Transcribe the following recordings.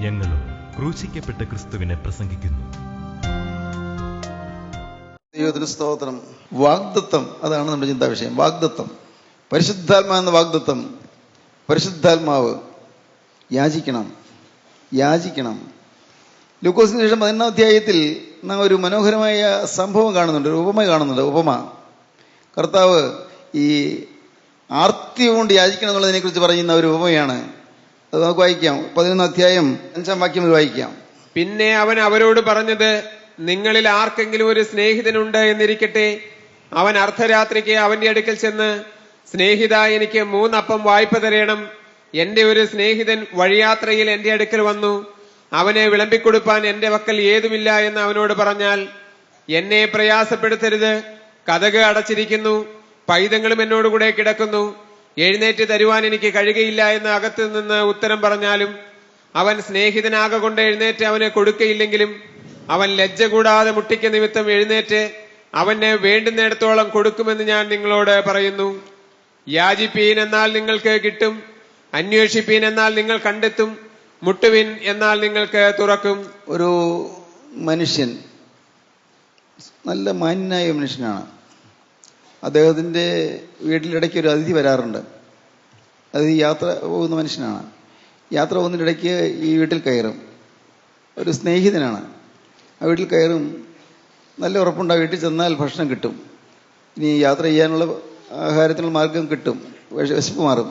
ഞങ്ങളും ക്രൂശിക്കപ്പെട്ട ക്രിസ്തുവിനെ പ്രസംഗിക്കുന്നു. ദൈവത്തിന് സ്തോത്രം. വാഗ്ദത്തം, അതാണ് നമ്മുടെ ചിന്താ വിഷയം. വാഗ്ദത്തം, പരിശുദ്ധാത്മാവ് എന്ന വാഗ്ദത്തം. പരിശുദ്ധാത്മാവ് യാചിക്കണം. ലൂക്കോസിന് ശേഷം 11-ാം അധ്യായത്തിൽ നാം ഒരു മനോഹരമായ സംഭവം കാണുന്നുണ്ട്, ഒരു ഉപമ കാണുന്നുണ്ട്. ഉപമ കർത്താവ് ഈ ആർത്തി കൊണ്ട് യാചിക്കണം എന്നുള്ളതിനെ കുറിച്ച് പറയുന്ന ഒരു ഉപമയാണ്. അത് നമുക്ക് വായിക്കാം. 11-ാം അധ്യായം 5-ാം വാക്യം വായിക്കാം. പിന്നെ അവൻ അവരോട് പറഞ്ഞത്, നിങ്ങളിൽ ആർക്കെങ്കിലും ഒരു സ്നേഹിതനുണ്ട് എന്നിരിക്കട്ടെ. അവൻ അർദ്ധരാത്രിക്ക് അവന്റെ അടുക്കൽ ചെന്ന്, സ്നേഹിത, എനിക്ക് 3 അപ്പം വായ്പ തരേണം. എന്റെ ഒരു സ്നേഹിതൻ വഴിയാത്രയിൽ എന്റെ അടുക്കൽ വന്നു. അവനെ വിളമ്പിക്കൊടുപ്പാൻ എന്റെ പക്കൽ ഏതുമില്ല എന്ന് അവനോട് പറഞ്ഞാൽ, എന്നെ പ്രയാസപ്പെടുത്തരുത്, കതക് അടച്ചിരിക്കുന്നു, പൈതങ്ങളും എന്നോടുകൂടെ കിടക്കുന്നു, എഴുന്നേറ്റ് തരുവാൻ എനിക്ക് കഴിയുകയില്ല എന്ന് അകത്തു നിന്ന് ഉത്തരം പറഞ്ഞാലും, അവൻ സ്നേഹിതനാകെ കൊണ്ട് എഴുന്നേറ്റ് അവന് കൊടുക്കയില്ലെങ്കിലും, അവൻ ലജ്ജ കൂടാതെ മുട്ടിക്ക് നിമിത്തം എഴുന്നേറ്റ് അവന് വേണ്ടുന്നിടത്തോളം കൊടുക്കുമെന്ന് ഞാൻ നിങ്ങളോട് പറയുന്നു. യാചിപ്പീൻ എന്നാൽ നിങ്ങൾക്ക് കിട്ടും, അന്വേഷിപ്പീൻ എന്നാൽ നിങ്ങൾ കണ്ടെത്തും, മുട്ടുവിൻ എന്നാൽ നിങ്ങൾക്ക് തുറക്കും. ഒരു മനുഷ്യൻ, നല്ല മാന്യനായ മനുഷ്യനാണ്. അദ്ദേഹത്തിൻ്റെ വീട്ടിലിടയ്ക്ക് ഒരു അതിഥി വരാറുണ്ട്. അതിഥി യാത്ര പോകുന്ന മനുഷ്യനാണ്. യാത്ര പോകുന്നതിനിടയ്ക്ക് ഈ വീട്ടിൽ കയറും. ഒരു സ്നേഹിതനാണ്. ആ വീട്ടിൽ കയറും. നല്ല ഉറപ്പുണ്ടാകും വീട്ടിൽ ചെന്നാൽ ഭക്ഷണം കിട്ടും, ഇനി യാത്ര ചെയ്യാനുള്ള ആഹാരത്തിനുള്ള മാർഗം കിട്ടും, വിശപ്പ് മാറും.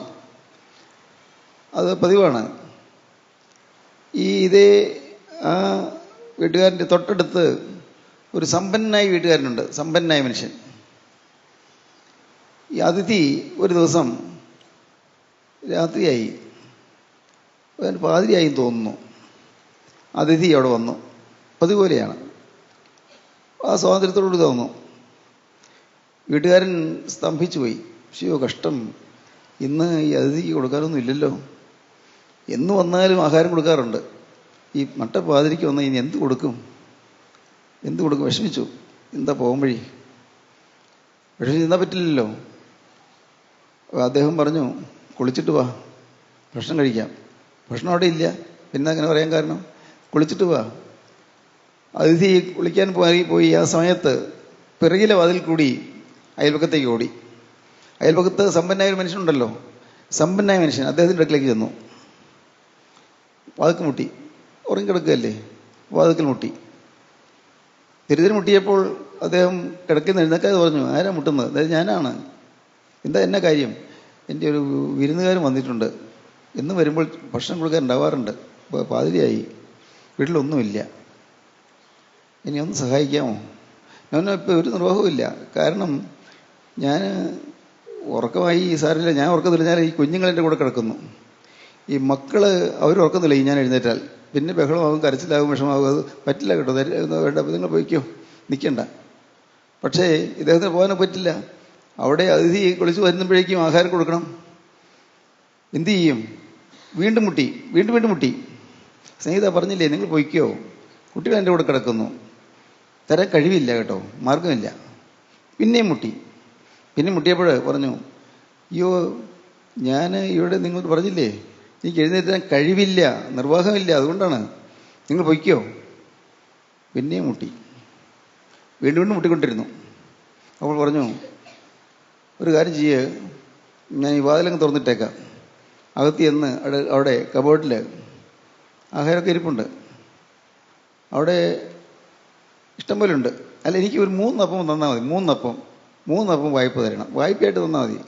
അത് പതിവാണ്. ഇതേ ആ വീട്ടുകാരൻ്റെ തൊട്ടടുത്ത് ഒരു സമ്പന്നനായ വീട്ടുകാരനുണ്ട്, സമ്പന്നനായ മനുഷ്യൻ. ഈ അതിഥി ഒരു ദിവസം രാത്രിയായി, പാതിരിയായി തോന്നുന്നു, അതിഥി അവിടെ വന്നു. പതിപോലെയാണ്, ആ സ്വാതന്ത്ര്യത്തോട് തോന്നുന്നു. വീട്ടുകാരൻ സ്തംഭിച്ചു പോയി. ശിവ കഷ്ടം, ഇന്ന് ഈ അതിഥിക്ക് കൊടുക്കാനൊന്നും ഇല്ലല്ലോ. എന്ന് വന്നാലും ആഹാരം കൊടുക്കാറുണ്ട്, ഈ നട്ടപ്പാതിരിക്ക് വന്നാൽ ഇനി എന്ത് കൊടുക്കും? വിഷമിച്ചു. എന്താ പോകാൻ വഴി? വിഷമിച്ച് നിന്നാൽ പറ്റില്ലല്ലോ. അദ്ദേഹം പറഞ്ഞു, കുളിച്ചിട്ട് വാ, ഭക്ഷണം കഴിക്കാം. ഭക്ഷണം അവിടെ ഇല്ല. പിന്നെ അങ്ങനെ പറയാൻ കാരണം, കുളിച്ചിട്ട് വാ. അതിഥി കുളിക്കാൻ പോയി. ആ സമയത്ത് പിറകിലെ വാതിൽ കൂടി അയൽപക്കത്തേക്ക് ഓടി. അയൽപക്കത്ത് സമ്പന്നനായ ഒരു മനുഷ്യനുണ്ടല്ലോ, സമ്പന്നനായ മനുഷ്യൻ അദ്ദേഹത്തിൻ്റെ അടുക്കിലേക്ക് ചെന്നു. വാതിൽക്ക് മുട്ടി. ഉറങ്ങിക്കിടക്കുകയല്ലേ, വാതിൽക്കൽ മുട്ടി. തിരുതിരി മുട്ടിയപ്പോൾ അദ്ദേഹം കിടക്കുന്ന എഴുന്നേക്കാതെ പറഞ്ഞു, ആരാ മുട്ടുന്നത്? അതായത് ഞാനാണ്. എന്താ എന്നെ കാര്യം? എൻ്റെ ഒരു വിരുന്നുകാരൻ വന്നിട്ടുണ്ട്, എന്നും വരുമ്പോൾ ഭക്ഷണം കൊടുക്കാൻ ഉണ്ടാവാറുണ്ട്. പാതിരിയായി, വീട്ടിലൊന്നുമില്ല, ഇനി ഒന്ന് സഹായിക്കാമോ? ഞാൻ ഇപ്പോൾ ഒരു നിർവാഹവുമില്ല, കാരണം ഞാൻ ഉറക്കമായി. സാറില്ല, ഞാൻ ഉറക്കത്തില്ല, ഞാൻ ഈ കുഞ്ഞുങ്ങളെൻ്റെ കൂടെ കിടക്കുന്നു. ഈ മക്കൾ അവർ ഉറക്കുന്നില്ല, ഈ ഞാൻ എഴുന്നേറ്റാൽ പിന്നെ ബഹളമാകും, കരച്ചിലാകും, വിഷമാകും. അത് പറ്റില്ല കേട്ടോ, വേണ്ട, നിങ്ങൾ പോയിക്കോ, നിൽക്കണ്ട. പക്ഷേ ഇദ്ദേഹത്തിന് പോകാനൊക്കെ പറ്റില്ല. അവിടെ അതിഥി കുളിച്ച് വരുമ്പോഴേക്കും ആഹാരം കൊടുക്കണം. എന്തു ചെയ്യും? വീണ്ടും മുട്ടി. സ്നേഹിത പറഞ്ഞില്ലേ, നിങ്ങൾ പോയിക്കോ, കുട്ടികൾ എൻ്റെ കൂടെ കിടക്കുന്നു, തരാൻ കഴിവില്ല കേട്ടോ, മാർഗമില്ല. പിന്നെയും മുട്ടിയപ്പോൾ പറഞ്ഞു, അയ്യോ ഞാൻ ഇവിടെ നിങ്ങൾ പറഞ്ഞില്ലേ എനിക്ക് എഴുന്നേറ്റാൻ കഴിവില്ല, നിർവാഹമില്ല, അതുകൊണ്ടാണ്, നിങ്ങൾ പൊയ്ക്കോ. പിന്നെയും വീണ്ടും മുട്ടിക്കൊണ്ടിരുന്നു. അപ്പോൾ പറഞ്ഞു, ഒരു കാര്യം ചെയ്യ്, ഞാൻ ഈ വാതിലങ്ങ് തുറന്നിട്ടേക്കാം, അകത്ത് ചെന്ന് അവിടെ കബോർഡിൽ ആഹാരമൊക്കെ ഇരിപ്പുണ്ട്, അവിടെ ഇഷ്ടംപോലെ ഉണ്ട്. അല്ല, എനിക്ക് ഒരു 3 അപ്പം തന്നാൽ മതി, 3 അപ്പം വായ്പ തരണം, വായ്പയായിട്ട് തന്നാൽ മതി.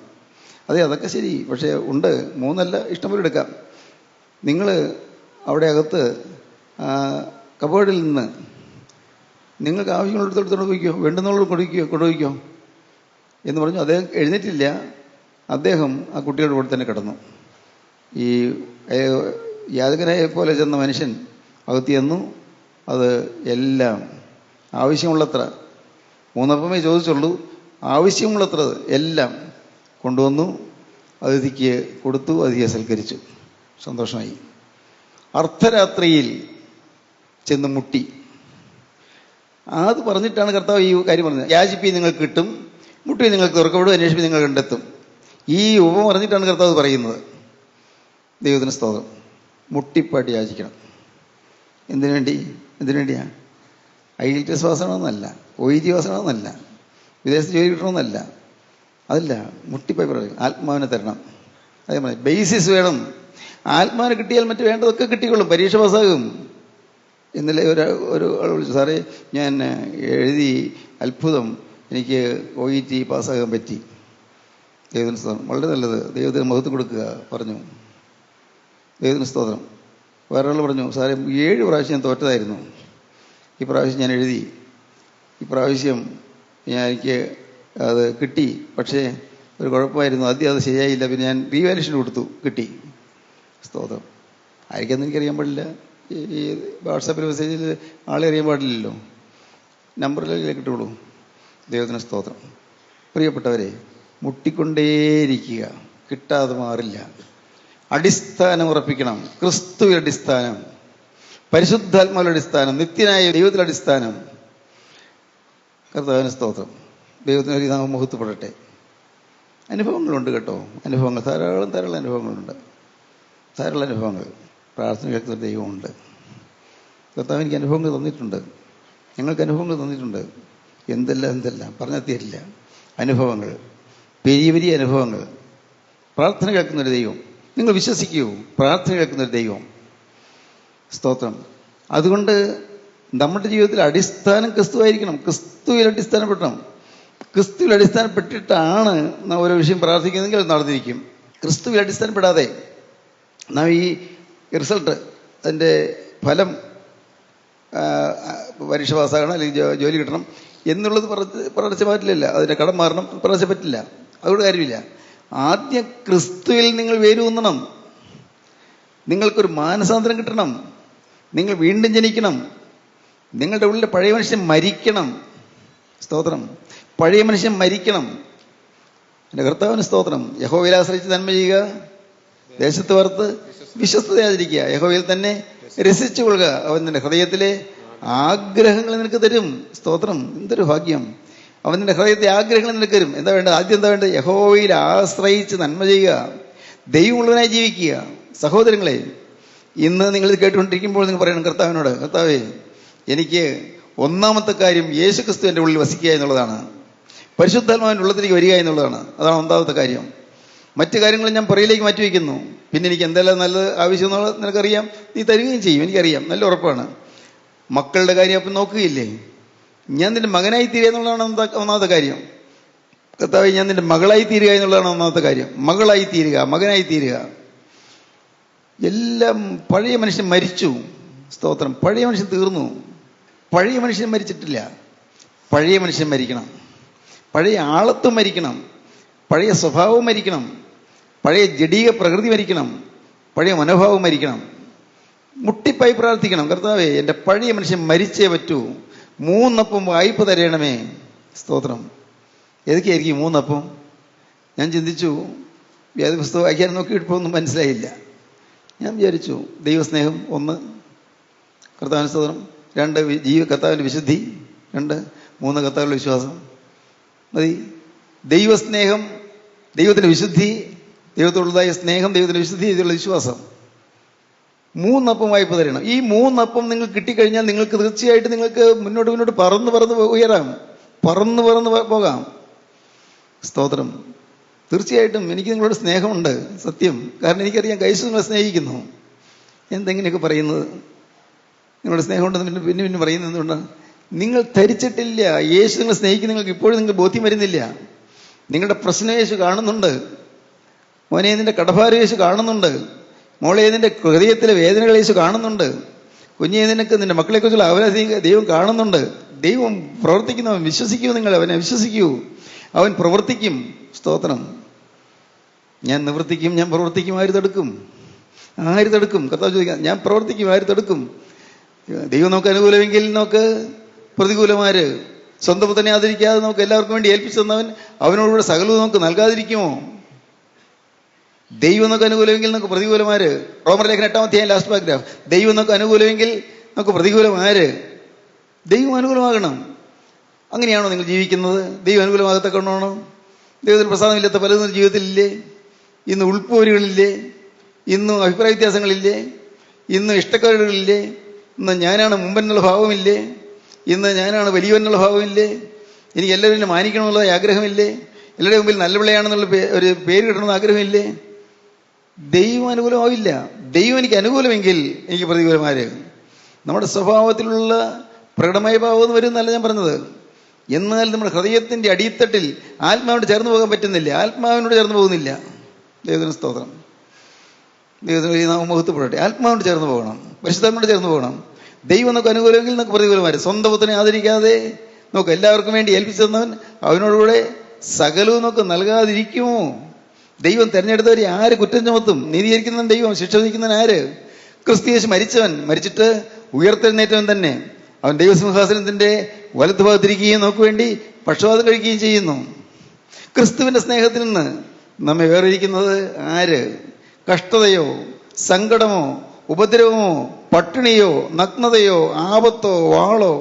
അതൊക്കെ ശരി, പക്ഷേ ഉണ്ട്, 3 അല്ല, ഇഷ്ടംപോലെ എടുക്കാം. നിങ്ങൾ അവിടെ അകത്ത് കബോർഡിൽ നിന്ന് നിങ്ങൾക്ക് ആവശ്യമുള്ളിടത്തോട് പോയിക്കോ, വേണ്ടുന്നുള്ളത് കൊണ്ടുപോയിക്കോ എന്ന് പറഞ്ഞു. അദ്ദേഹം എഴുന്നേറ്റില്ല. അദ്ദേഹം ആ കുട്ടികളുടെ കൂടെ തന്നെ കിടന്നു. ഈ യാചകനെ പോലെ ചെന്ന മനുഷ്യൻ അകത്ത് ചെന്നു. അത് എല്ലാം ആവശ്യമുള്ളത്ര, 3 അപ്പമേ ചോദിച്ചുള്ളൂ, ആവശ്യമുള്ളത്ര എല്ലാം കൊണ്ടുവന്നു അതിഥിക്ക് കൊടുത്തു. അതിഥിയെ സൽക്കരിച്ചു, സന്തോഷമായി. അർദ്ധരാത്രിയിൽ ചെന്ന് മുട്ടി. അത് പറഞ്ഞിട്ടാണ് കർത്താവ് ഈ കാര്യം പറഞ്ഞത്. യാചിപ്പി നിങ്ങൾക്ക് കിട്ടും, മുട്ടി നിങ്ങൾക്ക് തുറക്കപ്പെടും, അന്വേഷിപ്പി നിങ്ങൾ കണ്ടെത്തും. ഈ ഉപമ പറഞ്ഞിട്ടാണ് കർത്താവ് പറയുന്നത്. ദൈവത്തിന് സ്തോത്രം. മുട്ടിപ്പാട്ട് യാചിക്കണം. എന്തിനു വേണ്ടിയാ? IELTS പാസ്സാണെന്നല്ല, OET പാസ്സാണെന്നല്ല, വിദേശത്ത് ജോലി കിട്ടണമെന്നല്ല, അതല്ല. മുട്ടിപ്പായി പറയും, ആത്മാവിനെ തരണം. അതേപോലെ ബേസിസ് വേണം. ആത്മാവിനെ കിട്ടിയാൽ മറ്റു വേണ്ടതൊക്കെ കിട്ടിക്കൊള്ളും, പരീക്ഷ പാസ്സാകും. ഇന്നലെ ഒരു ആൾ വിളിച്ചു, സാറേ ഞാൻ എഴുതി, അത്ഭുതം, എനിക്ക് OET പാസ്സാകാൻ പറ്റി. ദൈവത്തിന് സ്തോത്രം, വളരെ നല്ലത്, ദൈവത്തിന് മഹത്വം കൊടുക്കുക പറഞ്ഞു. ദൈവത്തിന് സ്തോത്രം. വേറൊരാൾ പറഞ്ഞു, സാറേ 7 പ്രാവശ്യം ഞാൻ തോറ്റതായിരുന്നു, ഈ പ്രാവശ്യം ഞാൻ എഴുതി, ഈ പ്രാവശ്യം എനിക്ക് അത് കിട്ടി, പക്ഷേ ഒരു കുഴപ്പമായിരുന്നു, ആദ്യം അത് ശരിയായില്ല, പിന്നെ ഞാൻ റീവാലുവേഷൻ കൊടുത്തു, കിട്ടി. സ്തോത്രം. ആയിരിക്കാമെന്ന് എനിക്കറിയാൻ പാടില്ല, ഈ വാട്സാപ്പിൽ മെസ്സേജിൽ ആളെ അറിയാൻ പാടില്ലല്ലോ, നമ്പറിലേക്ക് കിട്ടുള്ളൂ. ദൈവത്തിന് സ്തോത്രം. പ്രിയപ്പെട്ടവരെ, മുട്ടിക്കൊണ്ടേയിരിക്കുക, കിട്ടാതെ മാറില്ല. അടിസ്ഥാനം ഉറപ്പിക്കണം. ക്രിസ്തുവിന്റെ അടിസ്ഥാനം, പരിശുദ്ധാത്മാവിന്റെ അടിസ്ഥാനം, നിത്യനായ ദൈവത്തിൻ്റെ അടിസ്ഥാനം. കർത്താവിന് സ്തോത്രം. ദൈവത്തിന് ഒരു നാമം മഹത്വപ്പെടട്ടെ. അനുഭവങ്ങളുണ്ട് കേട്ടോ, അനുഭവങ്ങൾ ധാരാളം അനുഭവങ്ങളുണ്ട്, ധാരാളം അനുഭവങ്ങൾ. പ്രാർത്ഥന കേൾക്കുന്ന ദൈവമുണ്ട്. കർത്താവ് എനിക്ക് അനുഭവങ്ങൾ തന്നിട്ടുണ്ട്, ഞങ്ങൾക്ക് അനുഭവങ്ങൾ തന്നിട്ടുണ്ട്. എന്തെല്ലാം പറഞ്ഞാൽ തീരില്ല. അനുഭവങ്ങൾ, വലിയ അനുഭവങ്ങൾ. പ്രാർത്ഥന കേൾക്കുന്നൊരു ദൈവം, നിങ്ങൾ വിശ്വസിക്കൂ, പ്രാർത്ഥന കേൾക്കുന്നൊരു ദൈവം. സ്തോത്രം. അതുകൊണ്ട് നമ്മുടെ ജീവിതത്തിൽ അടിസ്ഥാനം ക്രിസ്തുവായിരിക്കണം. ക്രിസ്തുവിൽ അടിസ്ഥാനപ്പെടണം. ക്രിസ്തുവിൽ അടിസ്ഥാനപ്പെട്ടിട്ടാണ് നാം ഓരോ വിഷയം പ്രാർത്ഥിക്കുന്നതെങ്കിൽ അത് നടന്നിരിക്കും. ക്രിസ്തുവിൽ അടിസ്ഥാനപ്പെടാതെ നാം ഈ റിസൾട്ട്, അതിൻ്റെ ഫലം, പരീക്ഷ പാസ്സാകണം അല്ലെങ്കിൽ ജോലി കിട്ടണം എന്നുള്ളത് പറഞ്ഞ പറ്റില്ല. അതിൻ്റെ കടം മാറണം പറഞ്ഞ പറ്റില്ല. അതുകൊണ്ട് കാര്യമില്ല. ആദ്യം ക്രിസ്തുവിൽ നിങ്ങൾ വേരൂന്നണം. നിങ്ങൾക്കൊരു മാനസാന്തരം കിട്ടണം. നിങ്ങൾ വീണ്ടും ജനിക്കണം. നിങ്ങളുടെ ഉള്ളിലെ പഴയ മനുഷ്യൻ മരിക്കണം. സ്തോത്രം. പഴയ മനുഷ്യൻ മരിക്കണം. എൻ്റെ കർത്താവിന് സ്തോത്രം. യഹോവയിൽ ആശ്രയിച്ച് നന്മ ചെയ്യുക, ദേശത്ത് വറുത്ത് വിശ്വസ്തയായിരിക്കുക, യഹോവയിൽ തന്നെ രസിച്ചു കൊള്ളുക, അവൻ നിന്റെ ഹൃദയത്തിലെ ആഗ്രഹങ്ങൾ നിനക്ക് തരും. സ്തോത്രം. എന്തൊരു ഭാഗ്യം. അവൻ നിന്റെ ഹൃദയത്തെ ആഗ്രഹങ്ങൾ നിനക്ക് തരും. എന്താ വേണ്ടത്? ആദ്യം എന്താ വേണ്ടത്? യഹോവയിൽ ആശ്രയിച്ച് നന്മ ചെയ്യുക, ദൈവമുള്ളവനായി ജീവിക്കുക. സഹോദരങ്ങളെ, ഇന്ന് നിങ്ങൾ ഇത് കേട്ടുകൊണ്ടിരിക്കുമ്പോൾ നിങ്ങൾ പറയണം കർത്താവിനോട്, കർത്താവേ, എനിക്ക് ഒന്നാമത്തെ കാര്യം യേശുക്രിസ്തു എൻ്റെ ഉള്ളിൽ വസിക്കുക എന്നുള്ളതാണ്. പരിശുദ്ധാത്മാവിൻ്റെ ഉള്ളത്തിലേക്ക് വരിക എന്നുള്ളതാണ്. അതാണ് ഒന്നാമത്തെ കാര്യം. മറ്റു കാര്യങ്ങൾ ഞാൻ പുറയിലേക്ക് മാറ്റി വയ്ക്കുന്നു. പിന്നെ എനിക്ക് എന്തെല്ലാം നല്ലത് ആവശ്യം എന്നുള്ളത് നിനക്കറിയാം, നീ തരികയും ചെയ്യും, എനിക്കറിയാം, നല്ല ഉറപ്പാണ്. മക്കളുടെ കാര്യം അപ്പം നോക്കുകയില്ലേ? ഞാൻ നിന്റെ മകനായി തീരുക എന്നുള്ളതാണ് ഒന്നാമത്തെ കാര്യം. കർത്താവേ, ഞാൻ നിന്റെ മകളായി തീരുക എന്നുള്ളതാണ് ഒന്നാമത്തെ കാര്യം. മകളായി തീരുക, മകനായി തീരുക. എല്ലാം പഴയ മനുഷ്യൻ മരിച്ചു. സ്തോത്രം. പഴയ മനുഷ്യൻ തീർന്നു. പഴയ മനുഷ്യൻ മരിച്ചിട്ടില്ല. പഴയ മനുഷ്യൻ മരിക്കണം. പഴയ ആളത്വം മരിക്കണം. പഴയ സ്വഭാവം മരിക്കണം. പഴയ ജഡീക പ്രകൃതി മരിക്കണം. പഴയ മനോഭാവം മരിക്കണം. മുട്ടിപ്പായി പ്രാർത്ഥിക്കണം, കർത്താവേ, എൻ്റെ പഴയ മനുഷ്യൻ മരിച്ചേ പറ്റൂ. 3 അപ്പം വായ്പ തരണമേ. സ്തോത്രം. ഏതൊക്കെയായിരിക്കും 3 അപ്പം? ഞാൻ ചിന്തിച്ചു, വേദപുസ്തകം വായിക്കാൻ നോക്കിയിപ്പോൾ ഒന്നും മനസ്സിലായില്ല. ഞാൻ വിചാരിച്ചു, ദൈവസ്നേഹം 1, കർത്താവിന് സ്തോത്രം 2, കർത്താവിൻ്റെ വിശുദ്ധി 2, 3 കർത്താവിൻ്റെ വിശ്വാസം മതി. ദൈവസ്നേഹം, ദൈവത്തിൻ്റെ വിശുദ്ധി, ദൈവത്തോടുള്ളതായ സ്നേഹം, ദൈവത്തിൻ്റെ വിശുദ്ധി, ഇതിലുള്ള വിശ്വാസം. 3 അപ്പം വായ്പ തരണം. ഈ 3 അപ്പം നിങ്ങൾ കിട്ടിക്കഴിഞ്ഞാൽ നിങ്ങൾക്ക് തീർച്ചയായിട്ടും നിങ്ങൾക്ക് മുന്നോട്ട് പറന്ന് ഉയരാം, പറന്ന് പോകാം. സ്തോത്രം. തീർച്ചയായിട്ടും എനിക്ക് നിങ്ങളോട് സ്നേഹമുണ്ട്, സത്യം. കാരണം എനിക്കറിയാം യേശു നിങ്ങളെ സ്നേഹിക്കുന്നു. എന്തെങ്ങനെയൊക്കെ പറയുന്നത്? നിങ്ങളുടെ സ്നേഹമുണ്ടെന്ന് പിന്നെ പറയുന്നത് എന്തുകൊണ്ടാണ്? നിങ്ങൾ ധരിച്ചിട്ടില്ല. യേശു നിങ്ങളെ സ്നേഹിക്കുന്ന നിങ്ങൾക്ക് ഇപ്പോഴും നിങ്ങൾക്ക് ബോധ്യം വരുന്നില്ല. നിങ്ങളുടെ പ്രശ്നം യേശു കാണുന്നുണ്ട്. മോനെ, നിന്റെ കടഭാരം യേശു കാണുന്നുണ്ട്. മോളെ, നിന്റെ ഹൃദയത്തിലെ വേദനകൾ യേശു കാണുന്നുണ്ട്. കുഞ്ഞെ, നിനക്ക് നിന്റെ മക്കളെക്കുറിച്ചുള്ള അവനധി ദൈവം കാണുന്നുണ്ട്. ദൈവം പ്രവർത്തിക്കുന്നു. അവൻ വിശ്വസിക്കൂ. നിങ്ങൾ അവനെ വിശ്വസിക്കൂ. അവൻ പ്രവർത്തിക്കും. സ്തോത്രം. ഞാൻ നിവർത്തിക്കും, ഞാൻ പ്രവർത്തിക്കും. ആര് തടുക്കും? കർത്താവ് ചോദിക്കാം, ഞാൻ പ്രവർത്തിക്കും, ആര് തടുക്കും? ദൈവം നമുക്ക് അനുകൂലമെങ്കിൽ നമുക്ക് പ്രതികൂലമാര്? സ്വന്തം തന്നെ ആദരിക്കാതെ നമുക്ക് എല്ലാവർക്കും വേണ്ടി ഏൽപ്പിച്ചു തന്നവൻ അവനോടുകൂടെ സകലവും നമുക്ക് നൽകാതിരിക്കുമോ? ദൈവം നമുക്ക് അനുകൂലമെങ്കിൽ നമുക്ക് പ്രതികൂലമാര്? റോമർ ലേഖനം 8-ാം അധ്യായം ലാസ്റ്റ് പാരഗ്രാഫ്. ദൈവം നമുക്ക് അനുകൂലമെങ്കിൽ നമുക്ക് പ്രതികൂലമാര്? ദൈവം അനുകൂലമാകണം. അങ്ങനെയാണോ നിങ്ങൾ ജീവിക്കുന്നത്? ദൈവം അനുകൂലമാകത്തക്കണോ? ദൈവത്തിന് പ്രസാദമില്ലാത്ത പലതും ജീവിതത്തിലില്ലേ? ഇന്ന് ഉൾപ്പോരുകളില്ലേ? ഇന്നും അഭിപ്രായ വ്യത്യാസങ്ങളില്ലേ? ഇന്ന് ഇഷ്ടക്കേടുകളില്ലേ? ഇന്ന് ഞാനാണ് മുമ്പെന്നുള്ള ഭാവമില്ലേ? ഇന്ന് ഞാനാണ് വലിയവെന്നുള്ള ഭാവമില്ലേ? എനിക്ക് എല്ലാവരും മാനിക്കണമെന്നുള്ള ആഗ്രഹമില്ലേ? എല്ലാവരുടെ മുമ്പിൽ നല്ല പിള്ളയാണെന്നുള്ള ഒരു പേര് കിട്ടണമെന്ന് ആഗ്രഹമില്ലേ? ദൈവം അനുകൂലമാവില്ല. ദൈവം എനിക്ക് അനുകൂലമെങ്കിൽ എനിക്ക് പ്രതികൂലമാര്? നമ്മുടെ സ്വഭാവത്തിലുള്ള പ്രകടമായ ഭാവം വരുമെന്നല്ല ഞാൻ പറഞ്ഞത്. എന്നാൽ നമ്മുടെ ഹൃദയത്തിൻ്റെ അടിത്തട്ടിൽ ആത്മാവിനോട് ചേർന്ന് പോകാൻ പറ്റുന്നില്ല. ആത്മാവിനോട് ചേർന്ന് പോകുന്നില്ല. ദൈവത്തിന് സ്തോത്രം. ദൈവത്തിന് നാം മുഖത്തുപെടട്ടെ. ആത്മാവിനോട് ചേർന്ന് പോകണം, പരിശുദ്ധാത്മാവിനോട് ചേർന്ന് പോകണം. ദൈവം നമുക്ക് അനുകൂലമെങ്കിൽ നമുക്ക് പ്രതികൂലമാര്. സ്വന്തം പുത്രനെ ആദരിക്കാതെ നമുക്ക് എല്ലാവർക്കും വേണ്ടി ഏൽപ്പിച്ചു തന്നവൻ അവനോടുകൂടെ സകലവും നമുക്ക് നൽകാതിരിക്കുമോ? ദൈവം തിരഞ്ഞെടുത്തവരെ ആര് കുറ്റം ചുമത്തും? നീതീകരിക്കുന്നവൻ ദൈവം, ശിക്ഷ വിധിക്കുന്നവൻ ആര്? ക്രിസ്തു മരിച്ചവൻ, മരിച്ചിട്ട് ഉയർത്തെഴുന്നേറ്റവൻ തന്നെ. അവൻ ദൈവസിംഹാസനത്തിന്റെ വലതുഭാഗത്തിരിക്കുകയും നമുക്ക് വേണ്ടി പക്ഷപാതം കഴിക്കുകയും ചെയ്യുന്നു. ക്രിസ്തുവിന്റെ സ്നേഹത്തിൽ നിന്ന് നമ്മെ വേർതിരിക്കുന്നത് ആര്? കഷ്ടതയോ, സങ്കടമോ, ഉപദ്രവമോ, പട്ടിണിയോ, നഗ്നതയോ, ആപത്തോ, വാളോ?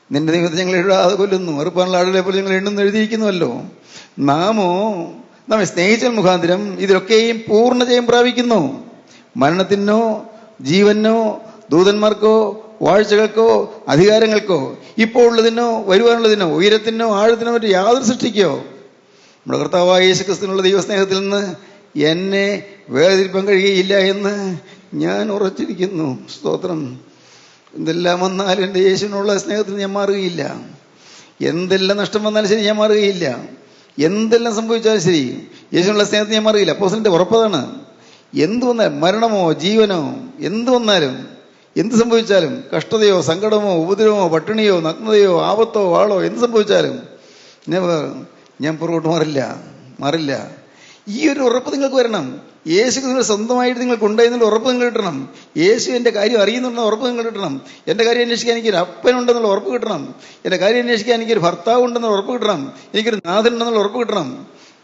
നിന്റെ ദൈവത്തെ ഞങ്ങൾ എഴുതാതെ കൊല്ലുന്നു, അറുപ്പാനുള്ള ആടുകളെ പോലെ ഞങ്ങൾ എണ്ണെന്ന് എഴുതിയിരിക്കുന്നുവല്ലോ. നാമോ നമ്മെ സ്നേഹിച്ച മുഖാന്തരം ഇതിലൊക്കെയും പൂർണ്ണ ജയം പ്രാപിക്കുന്നു. മരണത്തിനോ ജീവനോ ദൂതന്മാർക്കോ വാഴ്ചകൾക്കോ അധികാരങ്ങൾക്കോ ഇപ്പോൾ ഉള്ളതിനോ വരുവാനുള്ളതിനോ ഉയരത്തിനോ ആഴത്തിനോ മറ്റു യാതൊരു സൃഷ്ടിക്കോ നമ്മുടെ കർത്താവായ യേശുക്രിസ്തുവിനുള്ള ദൈവസ്നേഹത്തിൽ നിന്ന് എന്നെ വേർതിരിപ്പാൻ കഴിയുകയില്ല എന്ന് ഞാൻ ഉറച്ചിരിക്കുന്നു. സ്തോത്രം. എന്തെല്ലാം വന്നാലും എൻ്റെ യേശുവിനുള്ള സ്നേഹത്തിന് ഞാൻ മാറുകയില്ല. എന്തെല്ലാം നഷ്ടം വന്നാലും ശരി ഞാൻ മാറുകയില്ല. എന്തെല്ലാം സംഭവിച്ചാലും ശരി യേശുവിനുള്ള സ്നേഹത്തിന് ഞാൻ മാറുകയില്ല. അപ്പോസ്തലന്റെ ഉറപ്പതാണ്. എന്ത് വന്നാലും, മരണമോ ജീവനോ എന്ത് വന്നാലും, എന്ത് സംഭവിച്ചാലും, കഷ്ടതയോ സങ്കടമോ ഉപദ്രവമോ പട്ടിണിയോ നഗ്നതയോ ആപത്തോ വാളോ എന്ത് സംഭവിച്ചാലും ഞാൻ പുറകോട്ട് മാറില്ല. ഈ ഒരു ഉറപ്പ് നിങ്ങൾക്ക് വരണം. യേശു നിങ്ങൾ സ്വന്തമായിട്ട് നിങ്ങൾക്ക് ഉണ്ടായിരുന്നുള്ള ഉറപ്പ് നിങ്ങൾ കിട്ടണം. യേശു എൻ്റെ കാര്യം അറിയുന്നുള്ള ഉറപ്പ് നിങ്ങൾ കിട്ടണം. എൻ്റെ കാര്യം അന്വേഷിക്കാൻ എനിക്കൊരു അപ്പനുണ്ടെന്നുള്ള ഉറപ്പ് കിട്ടണം. എൻ്റെ കാര്യം അന്വേഷിക്കാൻ എനിക്കൊരു ഭർത്താവ് ഉണ്ടെന്നുള്ള ഉറപ്പ് കിട്ടണം. എനിക്കൊരു നാഥൻ ഉണ്ടെന്നുള്ള ഉറപ്പ് കിട്ടണം.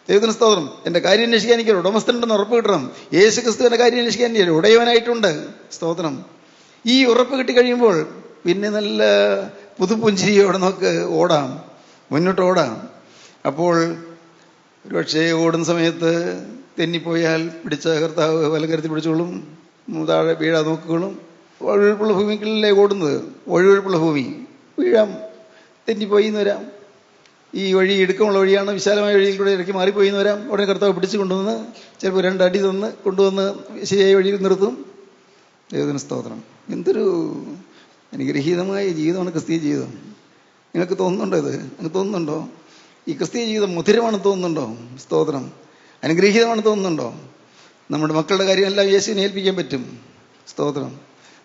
ദൈവത്തിന് സ്തോത്രം. എൻ്റെ കാര്യം അന്വേഷിക്കാൻ എനിക്കൊരു ഉടമസ്ഥൻ ഉണ്ടെന്ന് ഉറപ്പ് കിട്ടണം. യേശു ക്രിസ്തുവിൻ്റെ കാര്യം അന്വേഷിക്കാൻ എനിക്ക് ഉടയവനായിട്ടുണ്ട്. സ്തോത്രം. ഈ ഉറപ്പ് കിട്ടിക്കഴിയുമ്പോൾ പിന്നെ നല്ല പുതുപുഞ്ചിരിയോടെ നമുക്ക് മുന്നോട്ട് ഓടാം. അപ്പോൾ ഒരുപക്ഷേ ഓടുന്ന സമയത്ത് തെന്നിപ്പോയാൽ പിടിച്ച കർത്താവ് വലകരത്തിൽ പിടിച്ചോളും, താഴെ വീഴാൻ നോക്കുകയും. ഒഴുകുള്ള ഭൂമികളിലേ ഓടുന്നത്, ഒഴുകുള്ള ഭൂമി, വീഴാം, തെന്നിപ്പോയി എന്ന് വരാം. ഈ വഴി ഇടുക്കമുള്ള വഴിയാണ്, വിശാലമായ വഴിയിൽ കൂടെ ഇറക്കി മാറിപ്പോയി എന്ന് വരാം. ഉടനെ കർത്താവ് പിടിച്ച് കൊണ്ടുവന്ന് ചിലപ്പോൾ 2 അടി കൊണ്ടുവന്ന് ശരിയായ വഴിയിൽ നിർത്തും. ദൈവത്തിന് സ്തോത്രം. എന്തൊരു അനുഗ്രഹീതമായ ജീവിതമാണ് ക്രിസ്തീയ ജീവിതം. നിങ്ങൾക്ക് തോന്നുന്നുണ്ടോ ഇത്? നിങ്ങൾക്ക് തോന്നുന്നുണ്ടോ ഈ ക്രിസ്തീയ ജീവിതം മധുരമാണെന്ന് തോന്നുന്നുണ്ടോ? സ്തോത്രം. അനുഗ്രഹീതമാണെന്ന് തോന്നുന്നുണ്ടോ? നമ്മുടെ മക്കളുടെ കാര്യമെല്ലാം യേശുവിനെ ഏൽപ്പിക്കാൻ പറ്റും. സ്തോത്രം.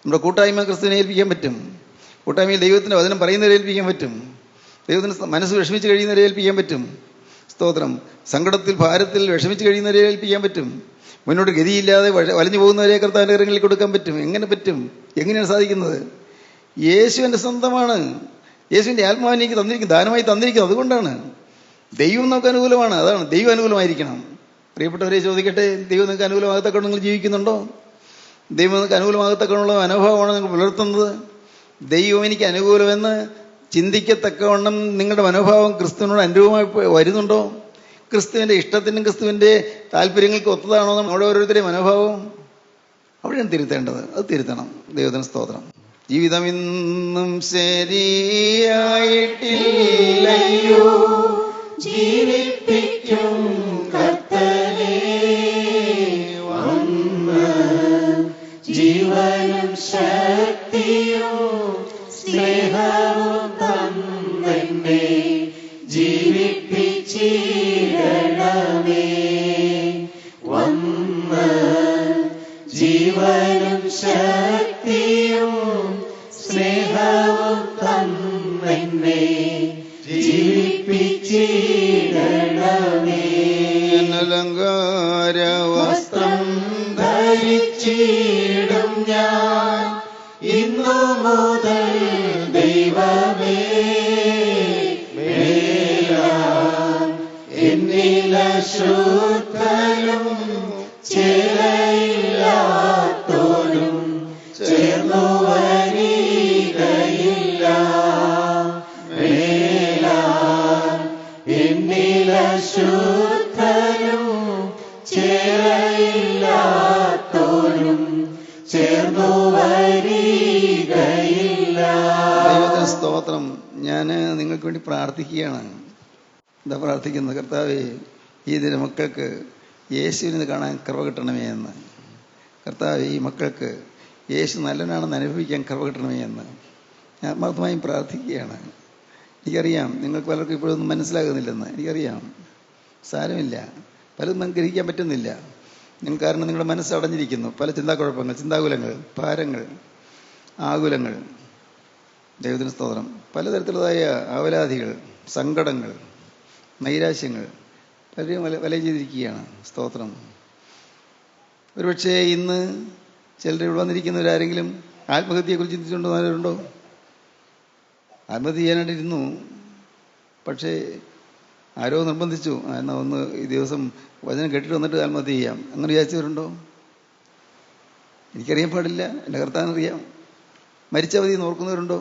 നമ്മുടെ കൂട്ടായ്മ ക്രിസ്തുവിനെ ഏൽപ്പിക്കാൻ പറ്റും. കൂട്ടായ്മയിൽ ദൈവത്തിൻ്റെ വചനം പറയുന്നവരെ ഏൽപ്പിക്കാൻ പറ്റും. ദൈവത്തിന് മനസ്സ് വിഷമിച്ച് കഴിയുന്നവരെ ഏൽപ്പിക്കാൻ പറ്റും. സ്തോത്രം. സങ്കടത്തിൽ ഭാരത്തിൽ വിഷമിച്ച് കഴിയുന്നവരെ ഏൽപ്പിക്കാൻ പറ്റും. മുന്നോട്ട് ഗതിയില്ലാതെ വലഞ്ഞു പോകുന്നവരെ കർത്താവിൻ്റെ കരങ്ങളിൽ കൊടുക്കാൻ പറ്റും. എങ്ങനെ പറ്റും? എങ്ങനെയാണ് സാധിക്കുന്നത്? യേശു എൻ്റെ സ്വന്തമാണ്. യേശുവിൻ്റെ ആത്മാവിനെ എനിക്ക് തന്നിരിക്കും, ദാനമായി തന്നിരിക്കുന്നത്. അതുകൊണ്ടാണ്. ദൈവം നമുക്ക് അനുകൂലമാണ്. അതാണ്, ദൈവം അനുകൂലമായിരിക്കണം. പ്രിയപ്പെട്ടവരെ ചോദിക്കട്ടെ, ദൈവം നിങ്ങൾക്ക് അനുകൂലമാകത്തക്കൊണ്ട് നിങ്ങൾ ജീവിക്കുന്നുണ്ടോ? ദൈവം നിങ്ങൾക്ക് അനുകൂലമാകത്തക്കമുള്ള മനോഭാവമാണ് നിങ്ങൾ പുലർത്തുന്നത്? ദൈവം എനിക്ക് അനുകൂലമെന്ന് ചിന്തിക്കത്തക്കവണ്ണം നിങ്ങളുടെ മനോഭാവം ക്രിസ്തുവിനോട് അനുരൂപമായി വരുന്നുണ്ടോ? ക്രിസ്തുവിൻ്റെ ഇഷ്ടത്തിനും ക്രിസ്തുവിൻ്റെ താല്പര്യങ്ങൾക്ക് ഒത്തതാണോ നമ്മുടെ ഓരോരുത്തരുടെയും മനോഭാവം? അവിടെയാണ് തിരുത്തേണ്ടത്. അത് തിരുത്തണം. ദൈവത്തിന് സ്തോത്രം. ജീവിതം ഇന്നും ശരിയായിട്ടില്ലയോ, ജീവിപ്പിക്കും കർത്തനേ വന്ന്, ജീവനും ശക്തിയും സ്നേഹവും തന്നെന്നെ ജീവിപ്പിച്ചിടണമേ. വന്ന് ജീവനും ശക്തിയും സ്നേഹവും തന്നെന്നെ ജീവിപ്പിച്ചിടണമേ. അലങ്കാര വസ്ത്രം ധരിച്ചിടും ഞാൻ ഇന്നു മുതൽ ദൈവമേ. എന്നിൽ അശുദ്ധനും ചേരയില്ലാത്തോനും ചേർന്നു വരികയില്ല. എന്നിൽ അശുദ്ധനും ചേരയില്ലാത്തോനും ചേർന്നു വരികയില്ല. ദൈവത്തിന് സ്തോത്രം. ഞാൻ നിങ്ങൾക്ക് വേണ്ടി പ്രാർത്ഥിക്കുകയാണ്. എന്താ പ്രാർത്ഥിക്കുന്നത്? കർത്താവേ, ഈ ഇതിൻ്റെ മക്കൾക്ക് യേശുവിനെ കാണാൻ കൃപ കിട്ടണമേ എന്ന്. കർത്താവേ, ഈ മക്കൾക്ക് യേശു നല്ലവനാണെന്ന് അനുഭവിക്കാൻ കൃപ കിട്ടണമേ എന്ന് ഞാൻ ആത്മാർത്ഥമായും പ്രാർത്ഥിക്കുകയാണ്. എനിക്കറിയാം നിങ്ങൾക്ക് പലർക്കും ഇപ്പോഴൊന്നും മനസ്സിലാകുന്നില്ലെന്ന് എനിക്കറിയാം. സാരമില്ല, പലതും നിങ്ങൾക്ക് ഗ്രഹിക്കാൻ പറ്റുന്നില്ല. കാരണം നിങ്ങളുടെ മനസ്സടഞ്ഞിരിക്കുന്നു. പല ചിന്താക്കുഴപ്പങ്ങൾ, ചിന്താകുലങ്ങൾ, ഭാരങ്ങൾ, ആകുലങ്ങൾ. ദൈവത്തിന് സ്തോത്രം. പലതരത്തിലുള്ളതായ ആവലാധികൾ, സങ്കടങ്ങൾ, നൈരാശ്യങ്ങൾ പലരും വലയം ചെയ്തിരിക്കുകയാണ്. സ്തോത്രം. ഒരുപക്ഷെ ഇന്ന് ചിലർ വന്നിരിക്കുന്നവരാരെങ്കിലും ആത്മഹത്യയെക്കുറിച്ച് ചിന്തിച്ചുകൊണ്ടുവന്നവരുണ്ടോ? ആത്മഹത്യ ചെയ്യാനായിട്ടിരുന്നു. പക്ഷേ ആരോ നിർബന്ധിച്ചു, എന്നാൽ ഒന്ന് ഈ ദിവസം വചനം കേട്ടിട്ട് വന്നിട്ട് ആത്മഹത്യ ചെയ്യാം, അങ്ങനെ വിചാരിച്ചവരുണ്ടോ? എനിക്കറിയാൻ പാടില്ല, എൻ്റെ കർത്താവിനറിയാം. മരിച്ച മതി എന്ന് ഓർക്കുന്നവരുണ്ടോ?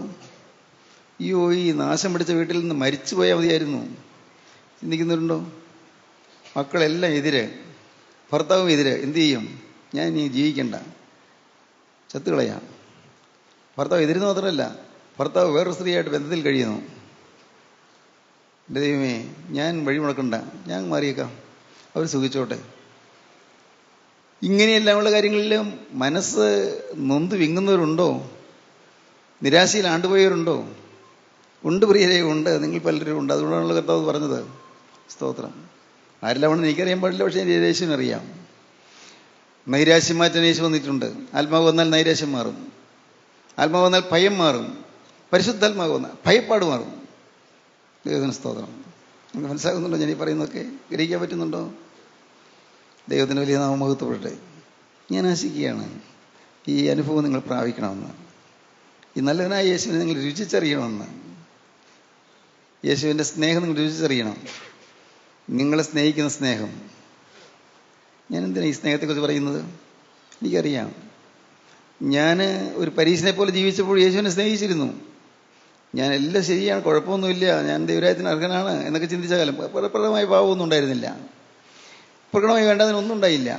അയ്യോ, ഈ നാശം പിടിച്ച വീട്ടിൽ നിന്ന് മരിച്ചു പോയാൽ മതിയായിരുന്നു ചിന്തിക്കുന്നവരുണ്ടോ? മക്കളെല്ലാം എതിരെ, ഭർത്താവും എതിരെ. എന്തു ചെയ്യും? ഞാൻ ഇനി ജീവിക്കണ്ട, ചത്തുകളയാം. ഭർത്താവ് എതിരെന്ന് മാത്രമല്ല, ഭർത്താവ് വേറൊരു സ്ത്രീയായിട്ട് ബന്ധത്തിൽ കഴിയുന്നു. എൻ്റെ ദൈവമേ, ഞാൻ വഴി മുടക്കണ്ട, ഞാൻ മാറിയേക്കാം, അവർ സുഖിച്ചോട്ടെ. ഇങ്ങനെയെല്ലാമുള്ള കാര്യങ്ങളിലും മനസ്സ് നൊന്ത് വിങ്ങുന്നവരുണ്ടോ? നിരാശയിൽ ആണ്ടുപോയവരുണ്ടോ? ഉണ്ട് പ്രിയരെ, ഉണ്ട്. നിങ്ങൾ പലരും ഉണ്ട്. അതുകൊണ്ടാണല്ലോ കർത്താവ് പറഞ്ഞത്. സ്തോത്രം. ആരെല്ലാമാണെന്ന് എനിക്കറിയാൻ പാടില്ല, പക്ഷേ എൻ്റെ യേശുവിനറിയാം. നൈരാശ്യം മാറ്റാൻ യേശു വന്നിട്ടുണ്ട്. ആത്മാവ് വന്നാൽ നൈരാശ്യം മാറും. ആത്മാവ് വന്നാൽ ഭയം മാറും. പരിശുദ്ധാത്മാവ് വന്നാൽ ഭയപ്പാട് മാറും. ദൈവത്തിന് സ്തോത്രം. നിങ്ങൾക്ക് മനസ്സിലാകുന്നുണ്ടോ ഞാൻ ഈ പറയുന്നതൊക്കെ? ഗ്രഹിക്കാൻ പറ്റുന്നുണ്ടോ? ദൈവത്തിന് വലിയ നാമം മഹത്വപ്പെടട്ടെ. ഞാൻ ആശിക്കുകയാണ് ഈ അനുഭവം നിങ്ങൾ പ്രാപിക്കണമെന്ന്. ഈ നല്ലവനായ യേശുവിനെ നിങ്ങൾ രുചിച്ചറിയണമെന്ന്. യേശുവിൻ്റെ സ്നേഹം നിങ്ങൾ രുചിച്ചറിയണം. നിങ്ങളെ സ്നേഹിക്കുന്ന സ്നേഹം. ഞാൻ എന്തിനാണ് ഈ സ്നേഹത്തെക്കുറിച്ച് പറയുന്നത്? എനിക്കറിയാം. ഞാൻ ഒരു പരീക്ഷനെ പോലെ ജീവിച്ചപ്പോൾ യേശുവിനെ സ്നേഹിച്ചിരുന്നു. ഞാൻ എല്ലാം ശരിയാണ്, കുഴപ്പമൊന്നുമില്ല, ഞാൻ ദൈവരാജ്യത്തിന് അർഹനാണ് എന്നൊക്കെ ചിന്തിച്ച കാലം. പ്രകടമായ പാവമൊന്നും ഉണ്ടായിരുന്നില്ല. പ്രകടമായി വേണ്ടതിനൊന്നും ഉണ്ടായില്ല.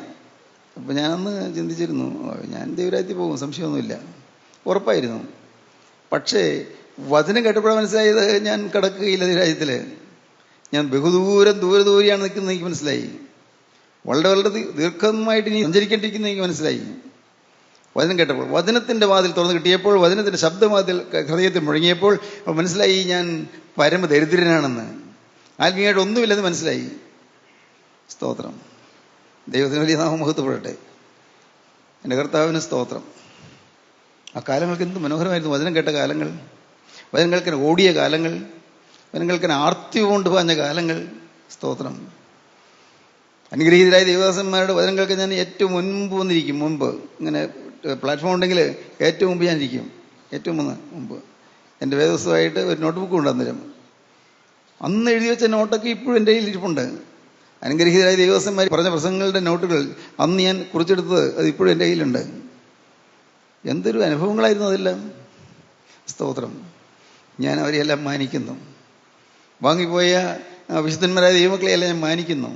അപ്പം ഞാനന്ന് ചിന്തിച്ചിരുന്നു, ഞാൻ ദൈവരാജ്യത്തിൽ പോകും, സംശയമൊന്നുമില്ല, ഉറപ്പായിരുന്നു. പക്ഷേ വചനം കേട്ടപ്പോഴാണ് മനസ്സിലായത്, ഞാൻ കിടക്കുകയില്ല ദൈവരാജ്യത്തിൽ. ഞാൻ ദൂരെയാണ് നിൽക്കുന്നത് എനിക്ക് മനസ്സിലായി. വളരെ ദീർഘമായിട്ട് ഇനി സഞ്ചരിക്കേണ്ടിയിരിക്കുന്നത് എനിക്ക് മനസ്സിലായി വചനം കേട്ടപ്പോൾ. വചനത്തിൻ്റെ വാതിൽ തുറന്നു കിട്ടിയപ്പോൾ, വചനത്തിൻ്റെ ശബ്ദവാതിൽ ഹൃദയത്തിൽ മുഴങ്ങിയപ്പോൾ മനസ്സിലായി ഞാൻ പരമദരിദ്രനാണെന്ന്. ആത്മീയമായിട്ട് ഒന്നുമില്ലെന്ന് മനസ്സിലായി. സ്തോത്രം. ദൈവത്തിന് വലിയ നാമം മഹത്വപ്പെടട്ടെ. എൻ്റെ കർത്താവിന് സ്തോത്രം. ആ കാലങ്ങൾക്ക് എന്ത് മനോഹരമായിരുന്നു. വചനം കേട്ട കാലങ്ങൾ, വചനം കേൾക്കാൻ ഓടിയ കാലങ്ങൾ, വചനം കേൾക്കാൻ ആർത്തി കൊണ്ട് പാഞ്ഞ കാലങ്ങൾ. സ്തോത്രം. അനുഗ്രഹീതരായ ദൈവദാസന്മാരുടെ വചനം കേൾക്കാൻ ഞാൻ ഏറ്റവും മുൻപ് വന്നിരിക്കും. മുമ്പ് ഇങ്ങനെ പ്ലാറ്റ്ഫോം ഉണ്ടെങ്കിൽ ഏറ്റവും മുമ്പ് ഞാനിരിക്കും. ഏറ്റവും മുമ്പ് എൻ്റെ വേദപുസ്തകമായിട്ട് ഒരു നോട്ട് ബുക്ക് ഉണ്ട്. അന്ന് എഴുതി വെച്ച നോട്ടൊക്കെ ഇപ്പോഴും എൻ്റെ കയ്യിൽ ഇരിപ്പുണ്ട്. അനുഗ്രഹീതരായ ദൈവദാസന്മാർ പറഞ്ഞ പ്രസംഗങ്ങളുടെ നോട്ടുകൾ അന്ന് ഞാൻ കുറിച്ചെടുത്തത് അത് ഇപ്പോഴും എൻ്റെ കയ്യിലുണ്ട്. എന്തൊരു അനുഭവങ്ങളായിരുന്നു അതെല്ലാം. സ്തോത്രം. ഞാൻ അവരെയെല്ലാം മാനിക്കുന്നു. വാങ്ങിപ്പോയ വിശുദ്ധന്മാരായ ദൈവമക്കളെയെല്ലാം ഞാൻ മാനിക്കുന്നു.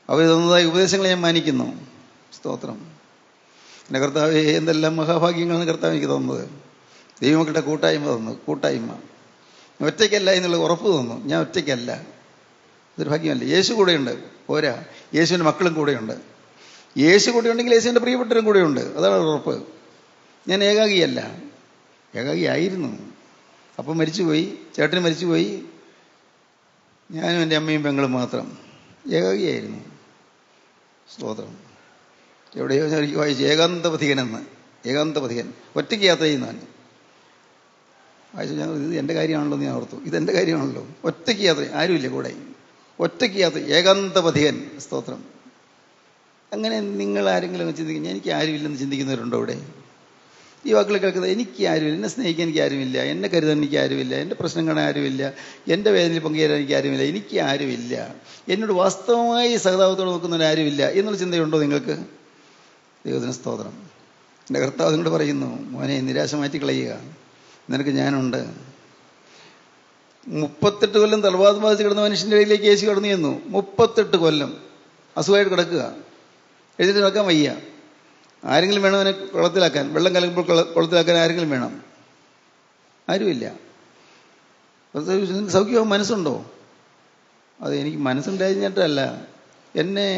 അവർ തന്നതായ ഉപദേശങ്ങളെ ഞാൻ മാനിക്കുന്നു. സ്തോത്രം. എൻ്റെ കർത്താവ് എന്തെല്ലാം മഹാഭാഗ്യങ്ങളാണ് കർത്താവ് എനിക്ക് തന്നത്. ദൈവമക്കളുടെ കൂട്ടായ്മ തന്നു. കൂട്ടായ്മ. ഒറ്റയ്ക്കല്ല എന്നുള്ള ഉറപ്പ് തന്നു. ഞാൻ ഒറ്റയ്ക്കല്ല. ഇതൊരു ഭാഗ്യമല്ല. യേശു കൂടെയുണ്ട്. പോരാ, യേശുവിൻ്റെ മക്കളും കൂടെയുണ്ട്. യേശു കൂടെ ഉണ്ടെങ്കിൽ യേശുവിൻ്റെ പ്രിയപ്പെട്ടവരും കൂടെയുണ്ട്. അതാണ് ഉറപ്പ്. ഞാൻ ഏകാഗിയല്ല. ഏകാഗിയായിരുന്നു. അപ്പം മരിച്ചുപോയി, ചേട്ടന് മരിച്ചുപോയി, ഞാനും എൻ്റെ അമ്മയും പെങ്ങളും മാത്രം. ഏകാഗിയായിരുന്നു. സ്തോത്രം. എവിടെയോ ഞാൻ വായിച്ചു ഏകാന്തപഥികനെന്ന്. ഏകാന്തപഥികൻ, ഒറ്റയ്ക്ക് യാത്ര ചെയ്യുന്നവൻ. വായിച്ചു. ഞാൻ ഇത് എൻ്റെ കാര്യമാണല്ലോ എന്ന് ഞാൻ ഓർത്തു. ഇതെൻ്റെ കാര്യമാണല്ലോ. ഒറ്റയ്ക്ക് യാത്ര, ആരുമില്ല കൂടെ, ഒറ്റയ്ക്ക് യാത്ര, ഏകാന്തപഥികൻ. സ്തോത്രം. അങ്ങനെ നിങ്ങൾ ആരെങ്കിലും ചിന്തിക്കും, എനിക്ക് ആരുമില്ലെന്ന് ചിന്തിക്കുന്നവരുണ്ടോ ഇവിടെ? ഈ വാക്കുകൾ കേൾക്കുന്നത്, എനിക്ക് ആരുമില്ല, എന്നെ സ്നേഹിക്കാൻ എനിക്ക് ആരുമില്ല, എന്നെ കരുതാൻ എനിക്ക് ആരുമില്ല, എൻ്റെ പ്രശ്നം കാണാൻ ആരുമില്ല, എൻ്റെ വേദനയിൽ പങ്കുചേരാൻ എനിക്ക് ആരുമില്ല, എനിക്ക് ആരുമില്ല, എന്നോട് വാസ്തവമായി സഹതാപത്തോടെ നോക്കുന്നവന് ആരുമില്ല എന്നുള്ള ചിന്തയുണ്ടോ നിങ്ങൾക്ക്? ദൈവത്തിന് സ്തോത്രം. എൻ്റെ കർത്താവ് നിങ്ങളോട് പറയുന്നു, മോനെ, നിരാശ മാറ്റി കളയുക, നിനക്ക് ഞാനുണ്ട്. 38 കൊല്ലം തലവാദം ബാധിച്ച് കിടന്ന മനുഷ്യൻ്റെ ഇടയിലേക്ക് യേശു കടന്നു ചെന്നു. 38 കൊല്ലം അസുഖമായിട്ട് കിടക്കുക, എഴുതിട്ട് നടക്കാൻ വയ്യ. ആരെങ്കിലും വേണം അവനെ കുളത്തിലാക്കാൻ, വെള്ളം കലക്കുമ്പോൾ കുളത്തിലാക്കാൻ ആരെങ്കിലും വേണം. ആരുമില്ല. സൗഖ്യമാകാൻ മനസ്സുണ്ടോ? അത് എനിക്ക് മനസ്സുണ്ടായിരുന്നിട്ടല്ല, എന്നെ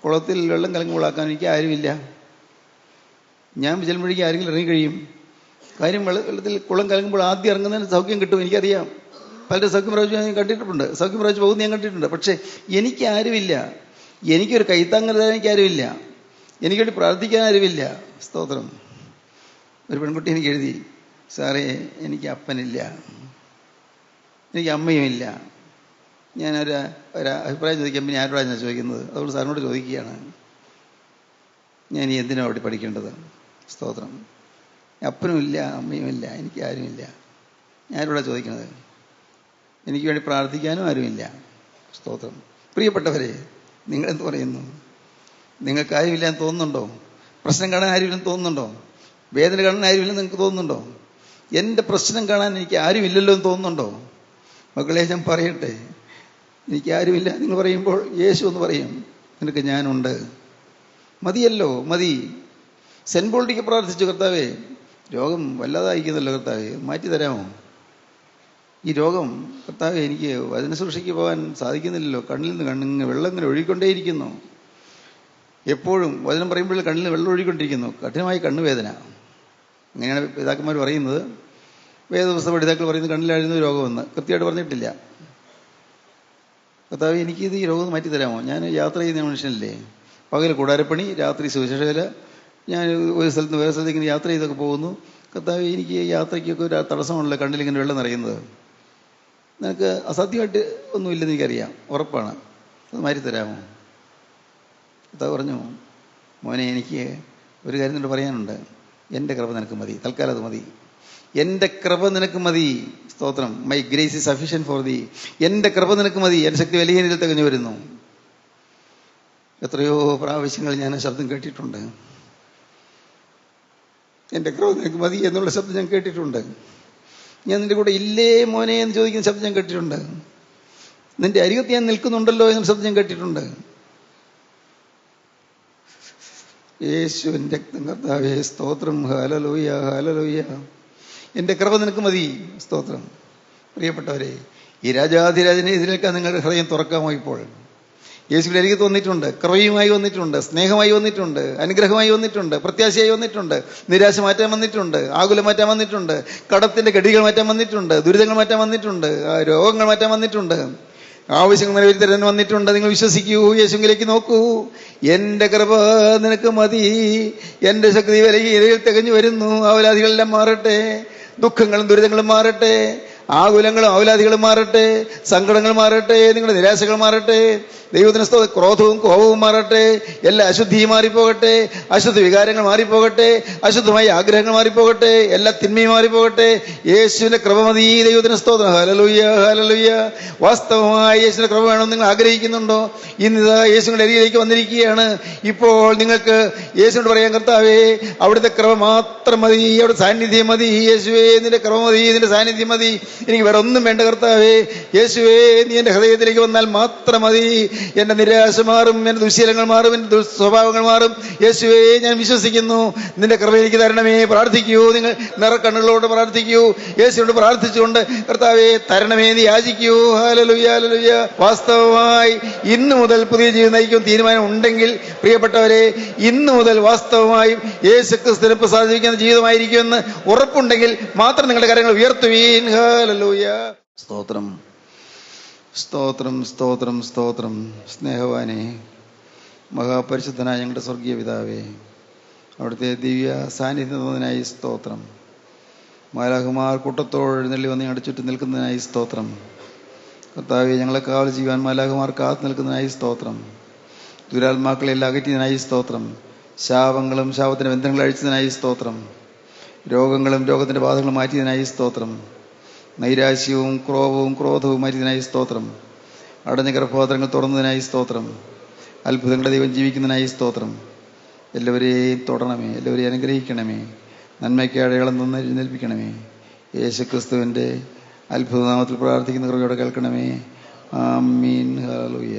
കുളത്തിൽ വെള്ളം കലക്കുമ്പോഴാക്കാൻ എനിക്ക് ആരുമില്ല. ഞാൻ ചെല്ലുമ്പോഴേക്കും ആരെങ്കിലും ഇറങ്ങിക്കഴിയും. കാര്യം, വെള്ളത്തിൽ കുളം കലക്കുമ്പോൾ ആദ്യം ഇറങ്ങുന്നതിന് സൗഖ്യം കിട്ടും. എനിക്കറിയാം. പലരും സൗഖ്യം പ്രാപിച്ചു ഞാൻ കണ്ടിട്ടുണ്ട്, സൗഖ്യം പ്രാപിച്ചു പോകുന്ന ഞാൻ കണ്ടിട്ടുണ്ട്. പക്ഷേ എനിക്ക് ആരുമില്ല. എനിക്കൊരു കൈത്താങ്ങൽ തരാൻ എനിക്ക് ആരുമില്ല. എനിക്ക് വേണ്ടി പ്രാർത്ഥിക്കാൻ ആരുമില്ല. സ്തോത്രം. ഒരു പെൺകുട്ടി എനിക്ക് എഴുതി, സാറേ, എനിക്ക് അപ്പനില്ല, എനിക്ക് അമ്മയുമില്ല. ഞാനൊരു അഭിപ്രായം ചോദിക്കാൻ പിന്നെ ആരോടാണ് ഞാൻ ചോദിക്കുന്നത്? അതുകൊണ്ട് സാറിനോട് ചോദിക്കുകയാണ്, ഞാൻ ഇനി എന്തിനാണ് അവിടെ പഠിക്കേണ്ടത്? സ്തോത്രം. അപ്പനുമില്ല, അമ്മയുമില്ല, എനിക്ക് ആരുമില്ല. ഞാനിവിടെ ചോദിക്കുന്നത്, എനിക്ക് വേണ്ടി പ്രാർത്ഥിക്കാനും ആരുമില്ല. സ്തോത്രം. പ്രിയപ്പെട്ടവരെ, നിങ്ങളെന്ത് പറയുന്നു? നിങ്ങൾക്ക് ആരുമില്ലാന്ന് തോന്നുന്നുണ്ടോ? പ്രശ്നം കാണാൻ ആരുമില്ലെന്ന് തോന്നുന്നുണ്ടോ? വേദന കാണാൻ ആരുമില്ലെന്ന് നിങ്ങൾക്ക് തോന്നുന്നുണ്ടോ? എൻ്റെ പ്രശ്നം കാണാൻ എനിക്ക് ആരുമില്ലല്ലോ എന്ന് തോന്നുന്നുണ്ടോ? മക്കളെ, ഞാൻ പറയട്ടെ, എനിക്ക് ആരുമില്ല നിങ്ങൾ പറയുമ്പോൾ യേശു എന്ന് പറയും, നിനക്ക് ഞാനുണ്ട്. മതിയല്ലോ, മതി. സെൻറ്റ് പോളിറ്റിക്ക് പ്രാർത്ഥിച്ചു, കർത്താവേ, രോഗം വല്ലാതായിരിക്കുന്നല്ലോ കർത്താവേ, മാറ്റി തരാമോ ഈ രോഗം? കർത്താവേ, എനിക്ക് വചനശുശ്രൂഷയ്ക്ക് പോകാൻ സാധിക്കുന്നില്ലല്ലോ, കണ്ണിൽ നിന്ന് കണ്ണിങ്ങനെ വെള്ളം ഇങ്ങനെ ഒഴുകിക്കൊണ്ടേയിരിക്കുന്നു. എപ്പോഴും വചനം പറയുമ്പോൾ കണ്ണിൽ നിന്ന് വെള്ളം ഒഴുകിക്കൊണ്ടിരിക്കുന്നു. കഠിനമായ കണ്ണുവേദന. അങ്ങനെയാണ് പിതാക്കന്മാർ പറയുന്നത്. വേദപുസ്തക പഠിതാക്കൾ പറയുന്നത് കണ്ണിലായിരുന്നു രോഗമെന്ന്. കൃത്യമായിട്ട് പറഞ്ഞിട്ടില്ല. കർത്താവേ, എനിക്കിത് ഈ രോഗം മാറ്റി തരാമോ? ഞാൻ യാത്ര ചെയ്യുന്ന മനുഷ്യനല്ലേ. പകൽ കൂടാരപ്പണി, രാത്രി സുവിശേഷവേല. ഞാൻ ഒരു സ്ഥലത്ത് നിന്ന് വേറെ സ്ഥലത്തേക്ക് യാത്ര ചെയ്തൊക്കെ പോകുന്നു. കർത്താവേ, എനിക്ക് യാത്രയ്ക്കൊക്കെ ഒരു തടസ്സമാണല്ലോ കണ്ണിലിങ്ങനെ വെള്ളം നിറയുന്നത്. നിനക്ക് അസാധ്യമായിട്ട് ഒന്നുമില്ലെന്ന് എനിക്കറിയാം, ഉറപ്പാണ്. അത് മാറ്റി തരാമോ? കർത്താവ് പറഞ്ഞു, മോനെ, എനിക്ക് ഒരു കാര്യം നിന്നോട് പറയാനുണ്ട്. എൻ്റെ കൃപ നിനക്ക് മതി, തൽക്കാലം അത് മതി. എൻ്റെ കൃപ നിനക്ക് മതി. സ്തോത്രം. My grace is sufficient for thee. എൻ്റെ കൃപ നിനക്ക് മതി, എൻ്റെ ശക്തി വലിയ തികഞ്ഞു വരുന്നു. എത്രയോ പ്രാവശ്യങ്ങൾ ഞാൻ ആ ശബ്ദം കേട്ടിട്ടുണ്ട്. എൻ്റെ കൃപ നിനക്ക് മതി എന്നുള്ള ശബ്ദം ഞാൻ കേട്ടിട്ടുണ്ട്. ഞാൻ നിന്റെ കൂടെ ഇല്ലേ മോനെ എന്ന് ചോദിക്കുന്ന ശബ്ദം ഞാൻ കേട്ടിട്ടുണ്ട്. നിന്റെ അരികത്ത് ഞാൻ നിൽക്കുന്നുണ്ടല്ലോ എന്നുള്ള ശബ്ദം ഞാൻ കേട്ടിട്ടുണ്ട്. യേശുവിൻ്റെ രക്തം, കർത്താവേ സ്തോത്രം. Hallelujah, hallelujah. എൻ്റെ കൃപ നിനക്ക് മതി. സ്തോത്രം. പ്രിയപ്പെട്ടവരെ, ഈ രാജാധിരാജനെ എതിരേൽക്കാൻ നിങ്ങളുടെ ഹൃദയം തുറക്കാമോ? ഇപ്പോൾ യേശുവിന്റെ അരികത്ത് വന്നിട്ടുണ്ട്, കൃപയുമായി വന്നിട്ടുണ്ട്, സ്നേഹമായി വന്നിട്ടുണ്ട്, അനുഗ്രഹമായി വന്നിട്ടുണ്ട്, പ്രത്യാശയായി വന്നിട്ടുണ്ട്, നിരാശ മാറ്റാൻ വന്നിട്ടുണ്ട്, ആകുലം മാറ്റാൻ വന്നിട്ടുണ്ട്, കടത്തിന്റെ ഗടികൾ മാറ്റാൻ വന്നിട്ടുണ്ട്, ദുരിതങ്ങൾ മാറ്റാൻ വന്നിട്ടുണ്ട്, രോഗങ്ങൾ മാറ്റാൻ വന്നിട്ടുണ്ട്, ആവശ്യങ്ങൾ നിറവേറ്റാൻ വന്നിട്ടുണ്ട്. നിങ്ങൾ വിശ്വസിക്കൂ, യേശുവിലേക്ക് നോക്കൂ. എൻ്റെ കൃപ നിനക്ക് മതി, എൻ്റെ ശക്തി വിലയിൽ തികഞ്ഞു വരുന്നു. അവലാദികളെല്ലാം മാറട്ടെ, ദുഃഖങ്ങളും ദുരിതങ്ങളും മാറട്ടെ, ആകുലങ്ങളും അവലാദികളും മാറട്ടെ, സങ്കടങ്ങൾ മാറട്ടെ, നിങ്ങളുടെ നിരാശകൾ മാറട്ടെ, ദൈവത്തിന് ക്രോധവും കോപവും മാറട്ടെ, എല്ലാ അശുദ്ധിയും മാറിപ്പോകട്ടെ, അശുദ്ധ വികാരങ്ങൾ മാറിപ്പോകട്ടെ, അശുദ്ധമായ ആഗ്രഹങ്ങൾ മാറിപ്പോകട്ടെ, എല്ലാ തിന്മയും മാറിപ്പോകട്ടെ. യേശുവിന്റെ കൃപ മതി. ദൈവത്തിന് സ്തോത്രം. Hallelujah, hallelujah. വാസ്തവമായി യേശുവിന്റെ കൃപ വേണമെന്ന് നിങ്ങൾ ആഗ്രഹിക്കുന്നുണ്ടോ? ഇന്നിതാ യേശുവിന്റെ അരികിലേക്ക് വന്നിരിക്കുകയാണ്. ഇപ്പോൾ നിങ്ങൾക്ക് യേശുവിനോട് പറയാൻ, കർത്താവേ, അവിടുത്തെ കൃപ മാത്രം മതി, അവിടെ സാന്നിധ്യം മതി. യേശുവേ, നിന്റെ കൃപ മതി, നിന്റെ സാന്നിധ്യം മതി, എനിക്ക് വേറെ ഒന്നും വേണ്ട. കർത്താവേ, യേശുവേ, നീ എന്റെ ഹൃദയത്തിലേക്ക് വന്നാൽ മാത്രം മതി. എന്റെ നിരാശ മാറും, എന്റെ ദുശ്ശീലങ്ങൾ മാറും, എന്റെ ദുസ്വഭാവങ്ങൾ മാറും. യേശുവേ, ഞാൻ വിശ്വസിക്കുന്നു. നിന്റെ കൃപ എനിക്ക് തരണമേ. പ്രാർത്ഥിക്കൂ, നിങ്ങൾ നിറക്കണ്ണുകളോട് പ്രാർത്ഥിക്കൂ. യേശുവിനോട് പ്രാർത്ഥിച്ചുകൊണ്ട്, കർത്താവേ തരണമേ എന്ന് യാചിക്കൂ. Hallelujah, hallelujah. വാസ്തവമായി ഇന്നു മുതൽ പുതിയ ജീവിതം നയിക്കും തീരുമാനം ഉണ്ടെങ്കിൽ, പ്രിയപ്പെട്ടവരെ, ഇന്നു മുതൽ വാസ്തവമായും യേശു ക്രിസ്തുവിനെ പ്രസാദിപ്പിക്കുന്ന ജീവിതമായിരിക്കുമെന്ന് ഉറപ്പുണ്ടെങ്കിൽ മാത്രം നിങ്ങളുടെ കാര്യങ്ങൾ ഉയർത്തുവീൻ. ഹല്ലേലൂയ. സ്തോത്രം, സ്തോത്രം, സ്തോത്രം, സ്തോത്രം. സ്നേഹവാനെ, മഹാപരിശുദ്ധനായ ഞങ്ങളുടെ സ്വർഗീയ പിതാവേ, അവിടുത്തെ ദിവ്യ സാന്നിധ്യത്തിനായി സ്തോത്രം. മാലാഖമാർ കൂട്ടത്തോട് എഴുന്നള്ളി വന്ന് ഞങ്ങളുടെ ചുറ്റും നിൽക്കുന്നതിനായി സ്തോത്രം. കർത്താവേ, ഞങ്ങളെ കാവൽ ചെയ്യുവാൻ മാലാഖമാർ കാത്തു നിൽക്കുന്നതിനായി സ്തോത്രം. ദുരാത്മാക്കളെല്ലാം അകറ്റിയതിനായി സ്തോത്രം. ശാപങ്ങളും ശാപത്തിന്റെ ബന്ധങ്ങൾ അഴിച്ചതിനായി സ്തോത്രം. രോഗങ്ങളും രോഗത്തിന്റെ ബാധകളും മാറ്റിയതിനായി സ്തോത്രം. നൈരാശ്യവും ക്രോധവും മാറ്റിയതിനായി സ്തോത്രം. അടഞ്ഞ ഗർഭപാത്രങ്ങൾ തുറന്നതിനായി സ്തോത്രം. അത്ഭുതങ്ങളുടെ ദൈവം ജീവിക്കുന്നതിനായി സ്തോത്രം. എല്ലാവരെയും തൊടണമേ, എല്ലാവരെയും അനുഗ്രഹിക്കണമേ, നന്മയ്ക്ക് അടയാളം തന്ന് എഴുന്നേൽപ്പിക്കണമേ. യേശുക്രിസ്തുവിന്റെ അത്ഭുതനാമത്തിൽ പ്രാർത്ഥിക്കുന്ന കൃപയോടെ കേൾക്കണമേ. ആമീൻ. ഹല്ലേലൂയ.